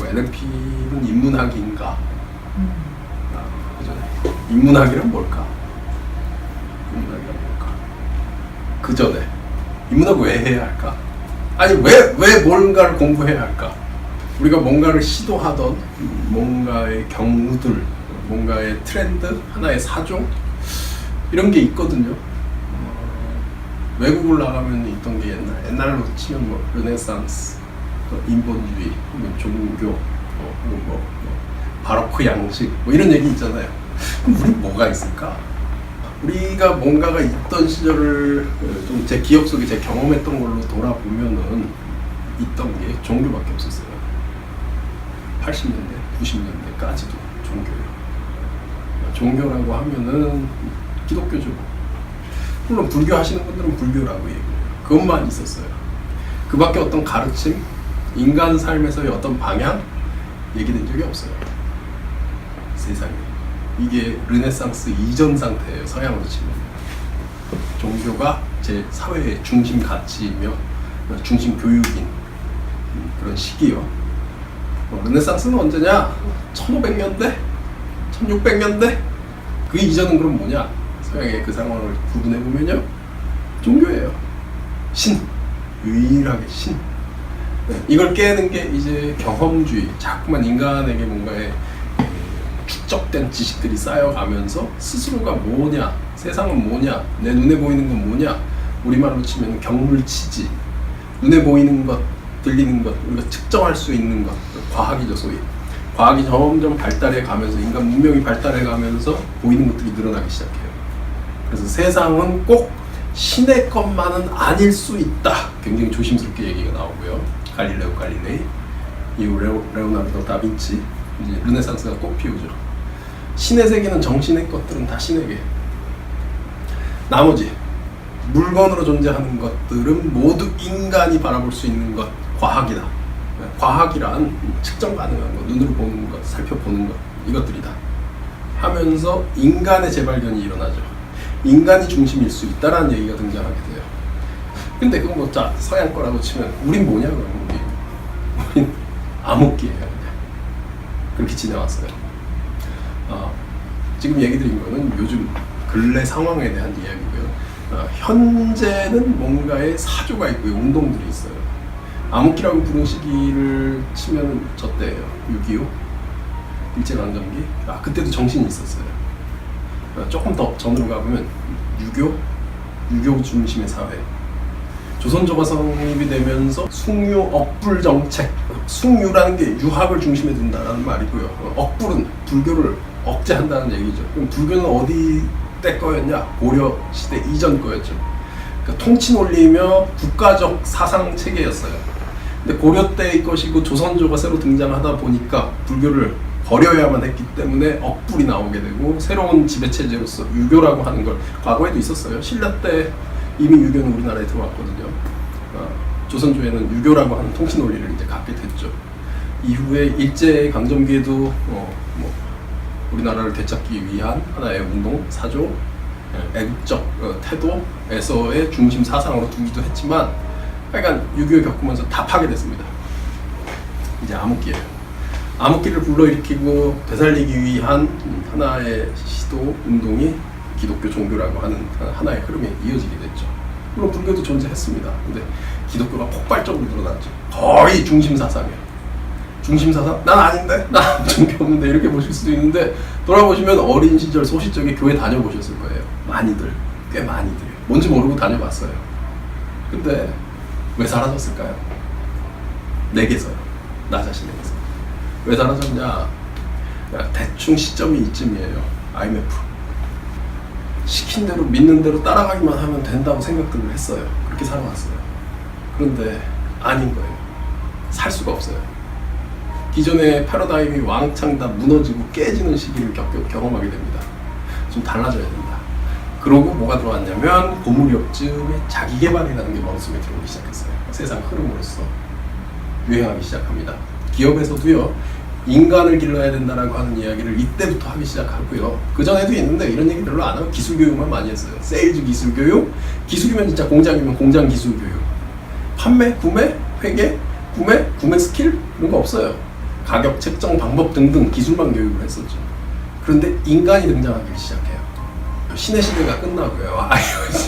NLP는 인문학인가? 그죠? 인문학이란 뭘까? 인문학이란 뭘까? 그 전에 인문학 왜 해야 할까? 아니 왜 뭔가를 공부해야 할까? 우리가 뭔가를 시도하던 뭔가의 경우들, 뭔가의 트렌드, 하나의 사종 이런 게 있거든요. 외국을 나가면 있던 게 옛날로 치면 뭐 르네상스, 인본주의, 종교, 바로크 양식 뭐 이런 얘기 있잖아요. 그럼 우리 뭐가 있을까? 우리가 뭔가가 있던 시절을 좀 제 기억 속에 제 경험했던 걸로 돌아보면은 있던 게 종교밖에 없었어요. 80년대, 90년대까지도 종교예요. 종교라고 하면은 기독교죠. 물론 불교 하시는 분들은 불교라고 얘기해요. 그것만 있었어요. 그 밖에 어떤 가르침, 인간 삶에서의 어떤 방향 얘기된 적이 없어요. 세상에. 이게 르네상스 이전 상태예요. 서양으로 치면. 종교가 제 사회의 중심 가치이며 중심 교육인 그런 시기요. 르네상스는 언제냐? 1500년대? 1600년대? 그 이전은 그럼 뭐냐? 서양의 그 상황을 구분해보면요, 종교예요. 신. 유일하게 신. 이걸 깨는 게 이제 경험주의, 자꾸만 인간에게 뭔가의 축적된 지식들이 쌓여가면서 스스로가 뭐냐, 세상은 뭐냐, 내 눈에 보이는 건 뭐냐, 우리말로 치면 경물치지, 눈에 보이는 것, 들리는 것, 우리가 측정할 수 있는 것, 과학이죠, 소위. 과학이 점점 발달해 가면서, 인간 문명이 발달해 가면서 보이는 것들이 늘어나기 시작해요. 그래서 세상은 꼭 신의 것만은 아닐 수 있다. 굉장히 조심스럽게 얘기가 나오고요. 갈릴레오 갈릴레이, 이후 레오나르도 다빈치, 이제 르네상스가 꽃 피우죠. 신의 세계는 정신의 것들은 다 신에게. 나머지 물건으로 존재하는 것들은 모두 인간이 바라볼 수 있는 것, 과학이다. 과학이란 측정 가능한 것, 눈으로 보는 것, 살펴보는 것, 이것들이다 하면서 인간의 재발견이 일어나죠. 인간이 중심일 수 있다라는 얘기가 등장하게 돼요. 근데 그건 뭐 자 서양 거라고 치면 우린 뭐냐 그러면 우린 암흑기예요. 그냥 그렇게 지내왔어요. 지금 얘기 드린 거는 요즘 근래 상황에 대한 이야기고요. 현재는 뭔가의 사조가 있고요, 운동들이 있어요. 암흑기라고 부른 시기를 치면 저 때예요. 6.25 일제강점기. 그때도 정신이 있었어요. 조금 더 전으로 가보면 유교 중심의 사회. 조선조가 성립이 되면서 숭유 억불 정책. 숭유라는 게 유학을 중심에 둔다는 말이고요. 억불은 불교를 억제한다는 얘기죠. 그럼 불교는 어디 때 거였냐? 고려 시대 이전 거였죠. 그러니까 통치 논리며 국가적 사상 체계였어요. 근데 고려 때의 것이고 조선조가 새로 등장하다 보니까 불교를 버려야만 했기 때문에 억불이 나오게 되고 새로운 지배체제로서 유교라고 하는 걸 과거에도 있었어요. 신라 때 이미 유교는 우리나라에 들어왔거든요. 조선조에는 유교라고 하는 통치 논리를 이제 갖게 됐죠. 이후에 일제강점기에도 우리나라를 되찾기 위한 하나의 운동, 사조, 애국적 태도에서의 중심 사상으로 두기도 했지만 하여간 6.25 겪으면서 다 파괴됐습니다. 이제 암흑기예요. 암흑기를 불러일으키고 되살리기 위한 하나의 시도, 운동이 기독교 종교라고 하는 하나의 흐름에 이어지게 됐죠. 물론 불교도 존재했습니다. 근데 기독교가 폭발적으로 늘어났죠. 거의 중심사상이에요. 중심사상? 난 아닌데? 난 종교 없는데? 이렇게 보실 수도 있는데 돌아보시면 어린 시절 소시적에 교회 다녀보셨을 거예요. 많이들, 꽤 많이들. 뭔지 모르고 다녀봤어요. 근데 왜 사라졌을까요? 내게서요. 나 자신에게서. 왜 사라졌냐? 대충 시점이 이쯤이에요. IMF. 시킨 대로 믿는 대로 따라가기만 하면 된다고 생각들을 했어요. 그렇게 살아왔어요. 그런데 아닌 거예요. 살 수가 없어요. 기존의 패러다임이 왕창 다 무너지고 깨지는 시기를 경험하게 됩니다. 좀 달라져야 된다. 그러고 뭐가 들어왔냐면 고무렵쯤에 자기개발이라는 게 머릿속에 들어오기 시작했어요. 세상 흐름으로서 유행하기 시작합니다. 기업에서도요, 인간을 길러야 된다라고 하는 이야기를 이때부터 하기 시작하고요. 그 전에도 있는데 이런 얘기 별로 안 하고 기술 교육만 많이 했어요. 세일즈 기술 교육, 기술이면 진짜 공장이면 공장 기술 교육, 판매, 구매, 회계, 구매 스킬 이런 거 없어요. 가격 책정 방법 등등 기술만 교육을 했었죠. 그런데 인간이 등장하기 시작해요. 신의 시대가 끝나고요.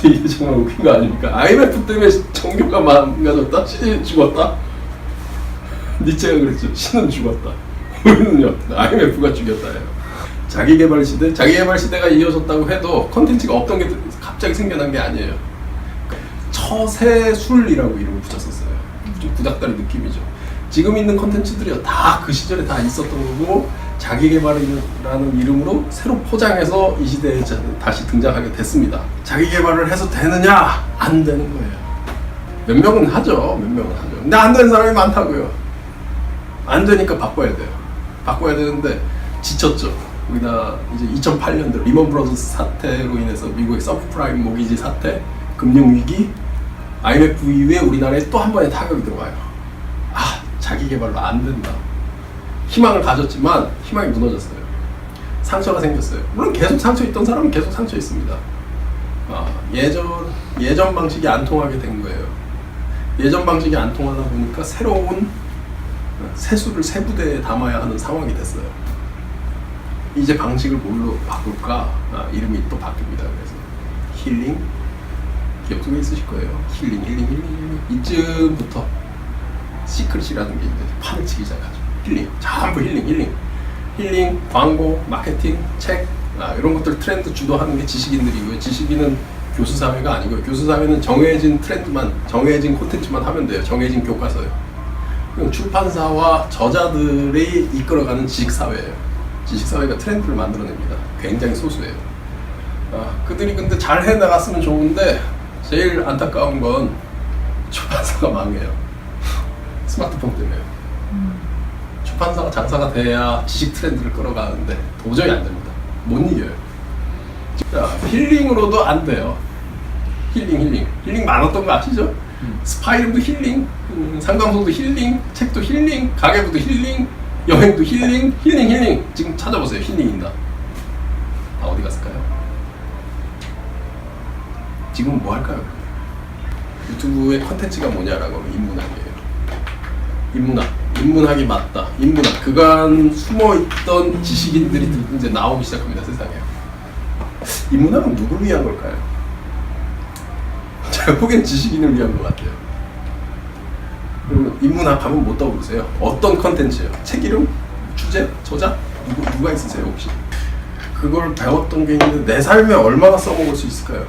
이게 정말 웃긴 거 아닙니까? IMF 때문에 종교가 망가졌다? 신이 죽었다? 니체가 그랬죠. 신은 죽었다. 우리는요, IMF가 죽였다예요. 자기개발 시대가 이어졌다고 해도 컨텐츠가 없던 게 갑자기 생겨난 게 아니에요. 처세술이라고 이름을 붙였었어요. 좀 구닥다리 느낌이죠. 지금 있는 컨텐츠들이 다 그 시절에 다 있었던 거고, 자기개발이라는 이름으로 새로 포장해서 이 시대에 다시 등장하게 됐습니다. 자기개발을 해서 되느냐? 안 되는 거예요. 몇 명은 하죠. 근데 안 되는 사람이 많다고요. 안 되니까 바꿔야 돼요. 바꿔야 되는데 지쳤죠. 우리나라 이제 2008년도 리먼 브러더스 사태로 인해서 미국의 서브프라임 모기지 사태, 금융위기, IMF 이후에 우리나라에 또 한 번의 타격이 들어와요. 자기개발로 안 된다. 희망을 가졌지만 희망이 무너졌어요. 상처가 생겼어요. 물론 계속 상처 있던 사람은 계속 상처 있습니다. 예전 방식이 안 통하게 된 거예요. 예전 방식이 안 통하다 보니까 새로운 세수를 새 부대에 담아야 하는 상황이 됐어요. 이제 방식을 뭘로 바꿀까? 이름이 또 바뀝니다. 그래서 힐링, 기억 속에 있으실 거예요. 힐링. 이쯤부터 시크릿이라는 게 이제 판을 치기 시작하죠. 힐링, 전부 힐링, 광고, 마케팅, 책, 이런 것들 트렌드 주도하는 게 지식인들이고요. 지식인은 교수 사회가 아니고요. 교수 사회는 정해진 트렌드만, 정해진 콘텐츠만 하면 돼요. 정해진 교과서요. 그럼 출판사와 저자들이 이끌어가는 지식사회예요. 지식사회가 트렌드를 만들어냅니다. 굉장히 소수예요. 그들이 근데 잘 해나갔으면 좋은데 제일 안타까운 건 출판사가 망해요. 스마트폰 때문에요. 출판사가 장사가 돼야 지식 트렌드를 끌어가는데 도저히 안 됩니다. 못 이겨요. 자, 힐링으로도 안 돼요. 힐링 많았던 거 아시죠? 스파이름도 힐링, 상담소도 힐링, 책도 힐링, 가계부도 힐링, 여행도 힐링. 지금 찾아보세요. 힐링이다. 다 어디 갔을까요? 지금 뭐 할까요? 유튜브의 컨텐츠가 뭐냐라고 하면 인문학이 맞다. 인문학. 그간 숨어있던 지식인들이 이제 나오기 시작합니다. 세상에. 인문학은 누구를 위한 걸까요? 제가 보기엔 지식인을 위한 것 같아요. 그러면 인문학 하면 뭐 떠오르세요? 어떤 컨텐츠예요? 책 이름? 주제? 저자? 누가 있으세요 혹시? 그걸 배웠던 게 있는데 내 삶에 얼마나 써먹을 수 있을까요?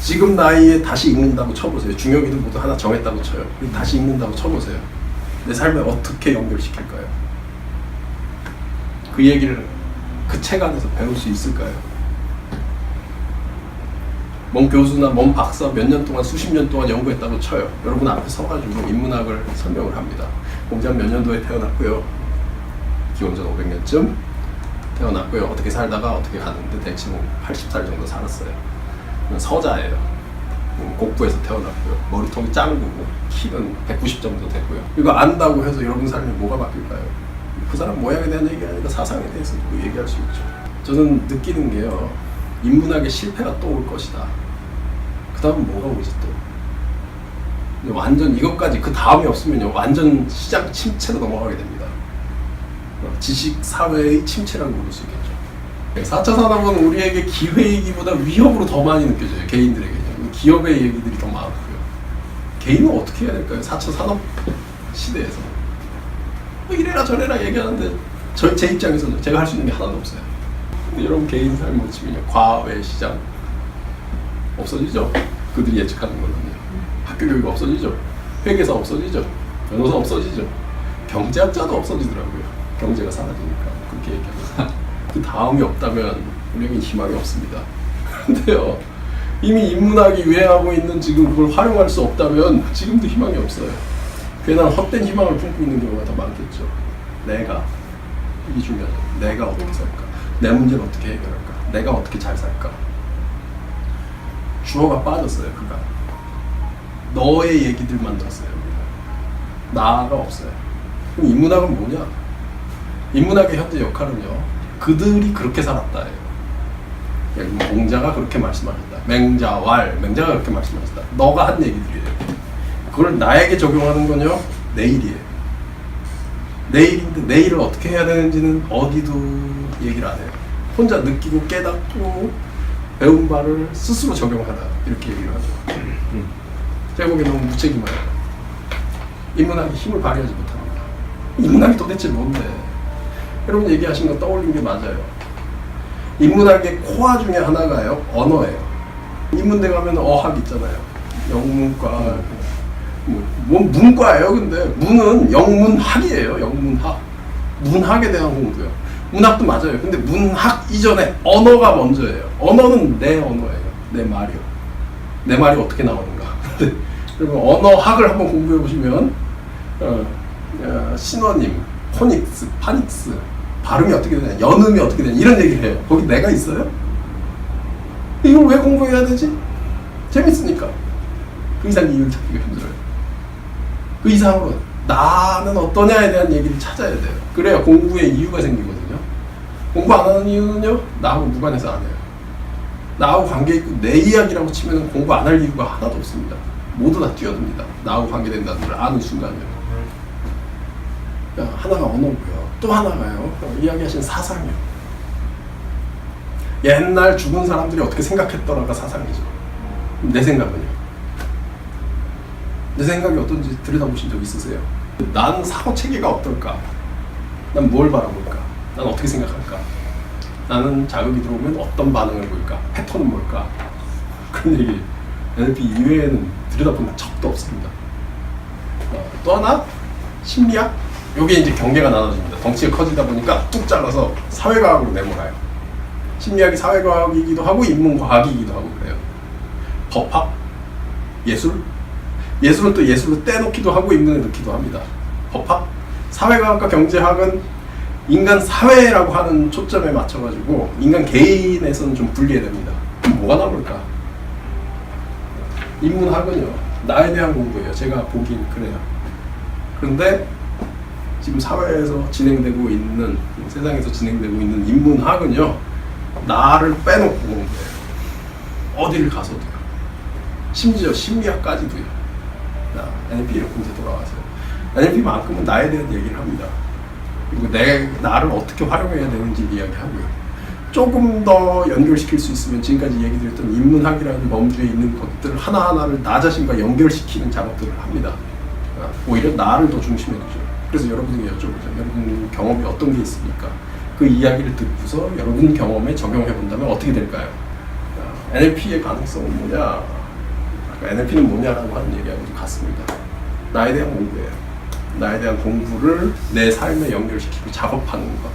지금 나이에 다시 읽는다고 쳐보세요. 중요기들 모두 하나 정했다고 쳐요. 다시 읽는다고 쳐보세요. 내 삶에 어떻게 연결시킬까요? 그 얘기를 그 책 안에서 배울 수 있을까요? 뭔 교수나 뭔 박사 몇 년 동안 수십 년 동안 연구했다고 쳐요. 여러분 앞에 서가지고 인문학을 설명을 합니다. 공자는 몇 년도에 태어났고요. 기원전 500년쯤 태어났고요. 어떻게 살다가 어떻게 가는데 대충 80살 정도 살았어요. 서자예요. 곡부에서 태어났고요. 머리통이 짱구고 키는 190 정도 되고요. 이거 안다고 해서 여러분 삶에 뭐가 바뀔까요? 그 사람 모양에 대한 얘기가 아니라 사상에 대해서 얘기할 수 있죠. 저는 느끼는 게요. 인문학의 실패가 또 올 것이다. 그 다음은 뭐가 오지 또? 완전 이것까지 그 다음이 없으면요. 완전 시장 침체로 넘어가게 됩니다. 지식 사회의 침체라고 부를 수 있겠죠. 4차 산업은 우리에게 기회이기보다 위협으로 더 많이 느껴져요. 개인들에게. 기업의 얘기들이 더 많고요. 개인은 어떻게 해야 될까요? 4차 산업 시대에서. 뭐 이래라 저래라 얘기하는데 제 입장에서는 제가 할 수 있는 게 하나도 없어요. 근데 여러분 개인 삶을 치면요. 과외 시장 없어지죠? 그들이 예측하는 거는요. 학교 교육 없어지죠? 회계사 없어지죠? 변호사 없어지죠? 경제학자도 없어지더라고요. 경제가 사라지니까 그렇게 얘기합니다. 그 다음이 없다면 우리에겐 희망이 없습니다. 그런데요. 이미 인문학이 유행하고 있는 지금 그걸 활용할 수 없다면 지금도 희망이 없어요. 괜한 헛된 희망을 품고 있는 경우가 더 많겠죠. 내가, 이게 중요하죠. 내가 어떻게 살까? 내 문제를 어떻게 해결할까? 내가 어떻게 잘 살까? 주어가 빠졌어요. 그가 너의 얘기들만 들었어요. 나가 없어요. 그럼 인문학은 뭐냐? 인문학의 현재 역할은요. 그들이 그렇게 살았다예요. 공자가 그렇게 말씀하셨다. 맹자가 그렇게 말씀하셨다. 너가 한 얘기들이에요. 그걸 나에게 적용하는 건요. 내일이에요. 내일인데 내일을 어떻게 해야 되는지는 어디도 얘기를 안 해요. 혼자 느끼고 깨닫고 배운 바를 스스로 적용하다 이렇게 얘기를 하죠. 제가 보기엔 너무 무책임해요. 인문학이 힘을 발휘하지 못합니다. 인문학이 도대체 뭔데? 여러분 얘기하신 거 떠올린 게 맞아요. 인문학의 코어 중에 하나가요, 언어예요. 인문대 가면 어학 있잖아요. 영문과, 뭐 문과예요. 근데 문은 영문학이에요. 영문학. 문학에 대한 공부요. 문학도 맞아요. 근데 문학 이전에 언어가 먼저예요. 언어는 내 언어예요. 내 말이요. 내 말이 어떻게 나오는가. 그리고 언어학을 한번 공부해 보시면 시너님, 포닉스, 파닉스, 발음이 어떻게 되냐, 연음이 어떻게 되냐 이런 얘기를 해요. 거기 내가 있어요? 이걸 왜 공부해야 되지? 재밌으니까. 그 이상 이유를 찾기가 힘들어요. 그 이상으로 나는 어떠냐에 대한 얘기를 찾아야 돼요. 그래야 공부에 이유가 생기거든요. 공부 안 하는 이유는요, 나하고 무관해서 안 해요. 나하고 관계있고 내 이야기라고 치면 공부 안 할 이유가 하나도 없습니다. 모두 다 뛰어듭니다. 나하고 관계된다는 걸 아는 순간이요. 하나가 언어고요. 또 하나가요, 이야기하신 사상이요. 옛날 죽은 사람들이 어떻게 생각했더라가 사상이죠. 내 생각은요. 내 생각이 어떤지 들여다보신 적 있으세요? 난 사고 체계가 어떨까? 난 뭘 바라볼까? 난 어떻게 생각할까? 나는 자극이 들어오면 어떤 반응을 보일까? 패턴은 뭘까? 그런 얘기 NLP 이외에는 들여다본 적도 없습니다. 또 하나, 심리학? 요게 이제 경계가 나눠집니다. 덩치가 커지다 보니까 뚝 잘라서 사회과학으로 내몰아요. 심리학이 사회과학이기도 하고 인문과학이기도 하고 그래요. 법학? 예술? 예술은 또 예술로 떼놓기도 하고 인문에 넣기도 합니다. 법학? 사회과학과 경제학은 인간 사회라고 하는 초점에 맞춰가지고 인간 개인에서는 좀 분리해야 됩니다. 그럼 뭐가 나올까? 인문학은요, 나에 대한 공부예요. 제가 보기엔 그래요. 그런데 지금 사회에서 진행되고 있는, 세상에서 진행되고 있는 인문학은요, 나를 빼놓고 공부해요. 어디를 가서도요. 심지어 심리학까지도요. NLP 이렇게 이제 돌아와서요. NLP만큼은 나에 대한 얘기를 합니다. 그리고 나를 어떻게 활용해야 되는지 이야기하고요. 조금 더 연결시킬 수 있으면 지금까지 얘기 드렸던 인문학이라는 범주에 있는 것들 하나하나를 나 자신과 연결시키는 작업들을 합니다. 오히려 나를 더 중심에 두죠. 그래서 여러분에게 여쭤보죠. 여러분 경험이 어떤 게 있습니까? 그 이야기를 듣고서 여러분 경험에 적용해 본다면 어떻게 될까요? NLP의 가능성은 뭐냐? NLP는 뭐냐라고 하는 얘기하고 같습니다. 나에 대한 공부예요. 나에 대한 공부를 내 삶에 연결시키고 작업하는 것.